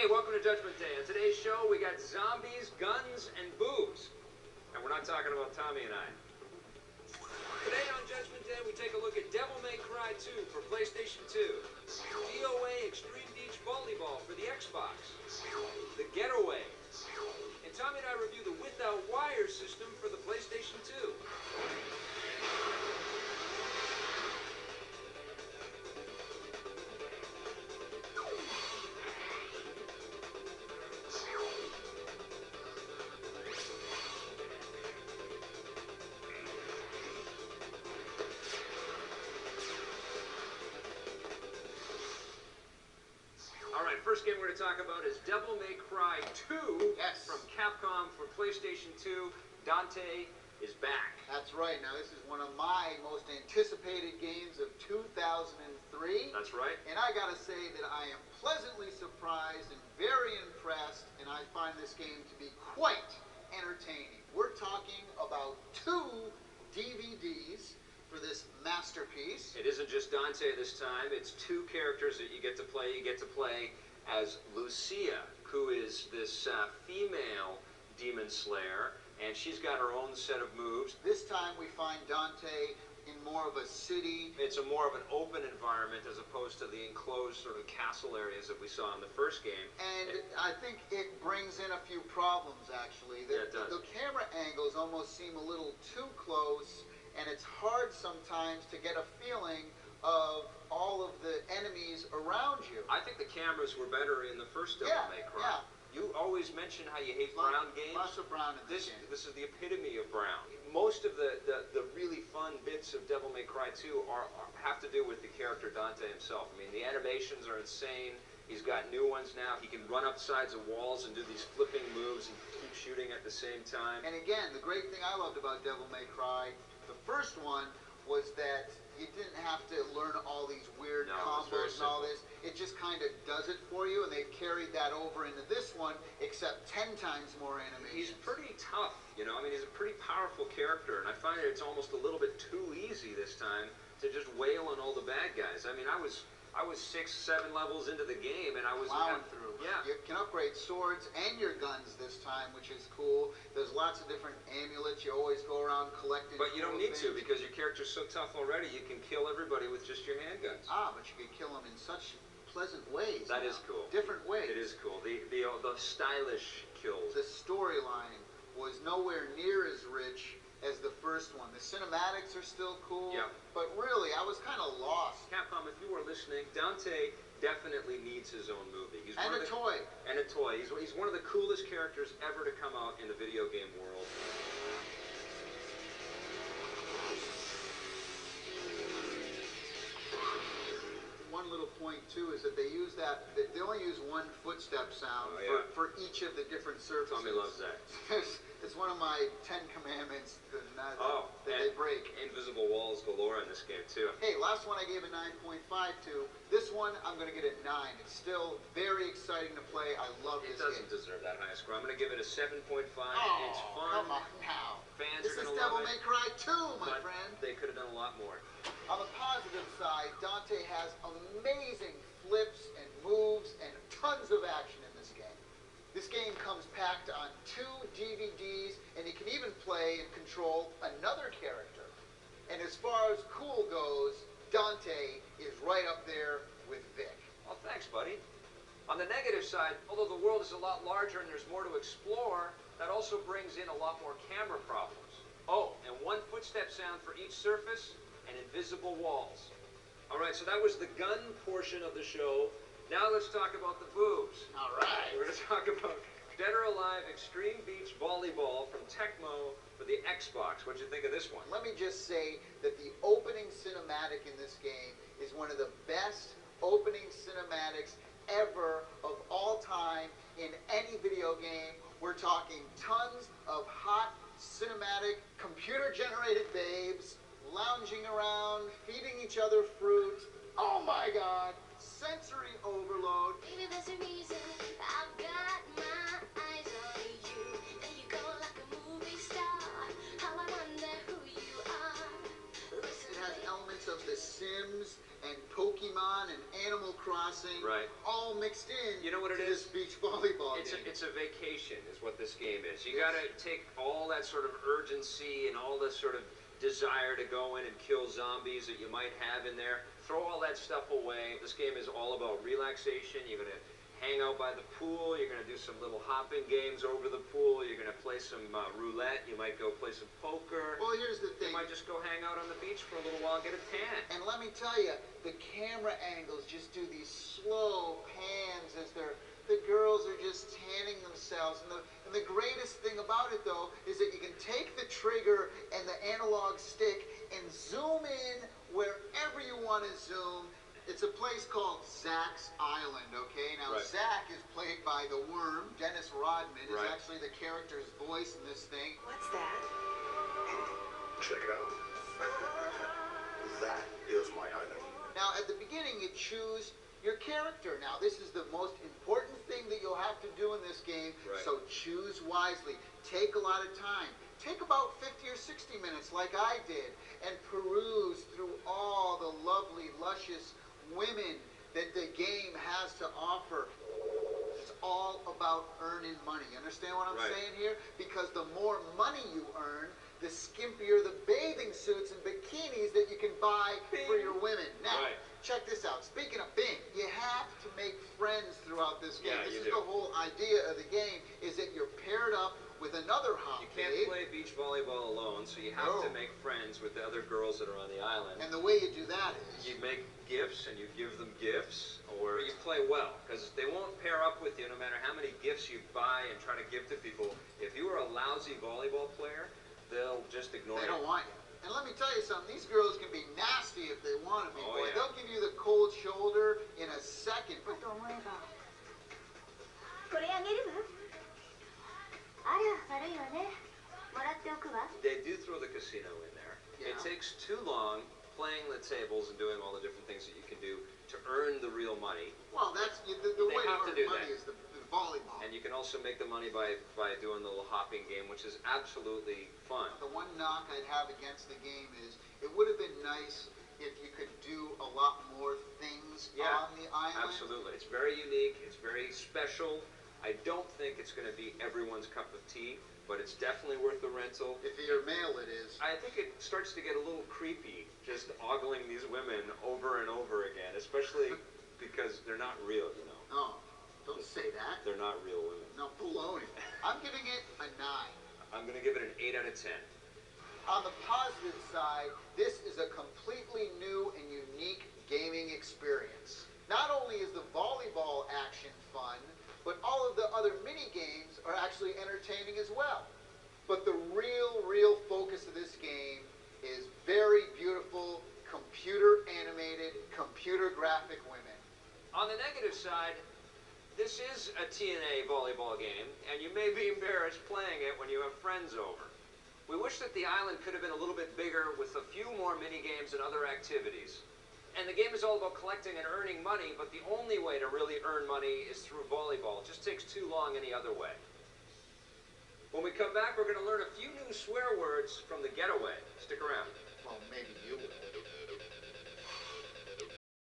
Hey, welcome to Judgment Day. On today's show, we got zombies, guns, and boobs. And we're not talking about Tommy and I. Today on Judgment Day, we take a look at Devil May Cry 2 for PlayStation 2, DOA Xtreme Beach Volleyball for the Xbox, The Getaway, and Tommy and I review the Without Wire system for the PlayStation 2. First game we're going to talk about is Devil May Cry 2 from Capcom for PlayStation 2. Dante is back. That's right. Now, this is one of my most anticipated games of 2003. That's right. And I got to say that I am pleasantly surprised and very impressed, and I find this game to be quite entertaining. We're talking about 2 DVDs for this masterpiece. It isn't just Dante this time. It's 2 characters that you get to play. You get to play as Lucia, who is this female demon slayer, and she's got her own set of moves. This time we find Dante in more of a city. It's a more of an open environment as opposed to the enclosed sort of castle areas that we saw in the first game. And I think it brings in a few problems, actually. Yeah, it does. The camera angles almost seem a little too close, and it's hard sometimes to get a feeling of all of the enemies around you. I think the cameras were better in the first Devil May Cry. Yeah. You always mention how you hate brown games. Lots of brown in this game. This is the epitome of brown. Most of the really fun bits of Devil May Cry 2 have to do with the character Dante himself. I mean, the animations are insane. He's got new ones now. He can run up sides of walls and do these flipping moves and keep shooting at the same time. And again, the great thing I loved about Devil May Cry, the first one, was that you didn't have to learn all these weird combos and all this. It just kind of does it for you, and they've carried that over into this one, except 10 times more animation. He's pretty tough, you know. I mean, he's a pretty powerful character, and I find that it's almost a little bit too easy this time to just wail on all the bad guys. I mean, I was 6, 7 levels into the game, and I was plowing through. Yeah. You can upgrade swords and your guns this time, which is cool. There's lots of different amulets. You always go around collecting. But you don't need to, because your character's so tough already. You can kill everybody with just your handguns. But you can kill them in such pleasant ways. That is cool. Different ways. It is cool. The stylish kills. The storyline was nowhere near as rich as the first one. The cinematics are still cool. Yeah. But really, I was kind of lost. Capcom, if you were listening, Dante definitely needs his own movie. And a toy. And a toy. He's one of the coolest characters ever to come out in the video game world. One little point too is that they only use one footstep sound for each of the different surfaces. Tommy loves that. It's one of my 10 commandments that they break. Invisible walls galore in this game too. Hey, last one I gave a 9.5 to. This one I'm going to get a 9. It's still very exciting to play. I love this game. It doesn't deserve that high score. I'm going to give it a 7.5. Oh, it's fun. Come on now. Fans this are going to is Devil love May Cry 2, my but friend. They could have done a lot more. On the positive side, Dante has amazing flips and moves and tons of action in this game. This game comes packed on 2 DVDs, and you can even play and control another character. And as far as cool goes, Dante is right up there with Vic. Well, thanks, buddy. On the negative side, although the world is a lot larger and there's more to explore, that also brings in a lot more camera problems. Oh, and 1 footstep sound for each surface and invisible walls. All right, so that was the gun portion of the show. Now let's talk about the boobs. All right. We're going to talk about Dead or Alive Xtreme Beach Volleyball from Tecmo for the Xbox. What'd you think of this one? Let me just say that the opening cinematic in this game is one of the best opening cinematics ever of all time in any video game. We're talking tons of hot cinematic computer-generated babes lounging around, feeding each other fruit. Oh my God, sensory overload. Baby, there's a reason I've got my eyes on you. There you go like a movie star. How I wonder who you are. It has elements of The Sims and Pokemon and Animal Crossing, Right. all mixed in. You know what it to this is? beach volleyball It's game. a vacation is what this game is. You Yes. got to take all that sort of urgency and all this sort of desire to go in and kill zombies that you might have in there. Throw all that stuff away. This game is all about relaxation. You're going to hang out by the pool. You're going to do some little hopping games over the pool. You're going to play some roulette. You might go play some poker. Well, here's the You thing. might just go hang out on the beach for a little while and get a tan. And let me tell you, the camera angles just do these slow pans as the girls are just tanning themselves. And the greatest thing about it, though, is that you can take the trigger and the analog stick and zoom in wherever you want to zoom. It's a place called Zach's Island, okay? Now, Right. Zach is played by the Worm. Dennis Rodman is Right. actually the character's voice in this thing. What's that? Check it out. That is my island. Now, at the beginning, you choose your character. Now, this is the most important thing that you'll have to do in this game, Right. so choose wisely. Take a lot of time. Take about 50 or 60 minutes, like I did, and peruse through all the lovely, luscious women that the game has to offer. It's all about earning money. Understand what I'm Right. saying here? Because the more money you earn, the skimpier the bathing suits and bikinis that you can buy for your women. Now, Right. check this out. Speaking of Bing, you have to make friends throughout this game. Yeah, this you is do. the whole idea of the game, is that you're paired up with another hot You can't babe. play beach volleyball alone, so you have to make friends with the other girls that are on the island. And the way you do that is... You make gifts and you give them gifts, or you play well, because they won't pair up with you no matter how many gifts you buy and try to give to people. If you are a lousy volleyball player, they'll just ignore They you. don't want you. And let me tell you something, these girls can be nasty if they want to be. Oh, Boy, yeah. they'll give you the cold shoulder in a second. と思えばこれあげるわあら悪いわねもらっておくわ They do throw the casino in there. Yeah. It takes too long playing the tables and doing all the different things that you can do to earn the real money. Well, that's the They way have to to do earn money that. is the volleyball. And you can also make the money by doing the little hopping game, which is absolutely fun. The one knock I'd have against the game is it would have been nice if you could do a lot more things Yeah, on the island. Absolutely. It's very unique. It's very special. I don't think it's going to be everyone's cup of tea, but it's definitely worth the rental. If you're male, it is. I think it starts to get a little creepy just ogling these women over and over again, especially because they're not real, you know. Oh, don't say that. They're not real women. No, baloney. I'm giving it a 9. I'm going to give it an 8 out of 10. On the positive side, this is a completely new and unique gaming experience. Not only is the volleyball action fun, but all of the other mini games are actually entertaining as well. But the real focus of this game is very beautiful, computer animated, computer graphic women. On the negative side, this is a TNA volleyball game, and you may be embarrassed playing it when you have friends over. We wish that the island could have been a little bit bigger with a few more mini games and other activities. And the game is all about collecting and earning money, but the only way to really earn money is through volleyball. It just takes too long any other way. When we come back, we're going to learn a few new swear words from the getaway. Stick around. Well, maybe you will.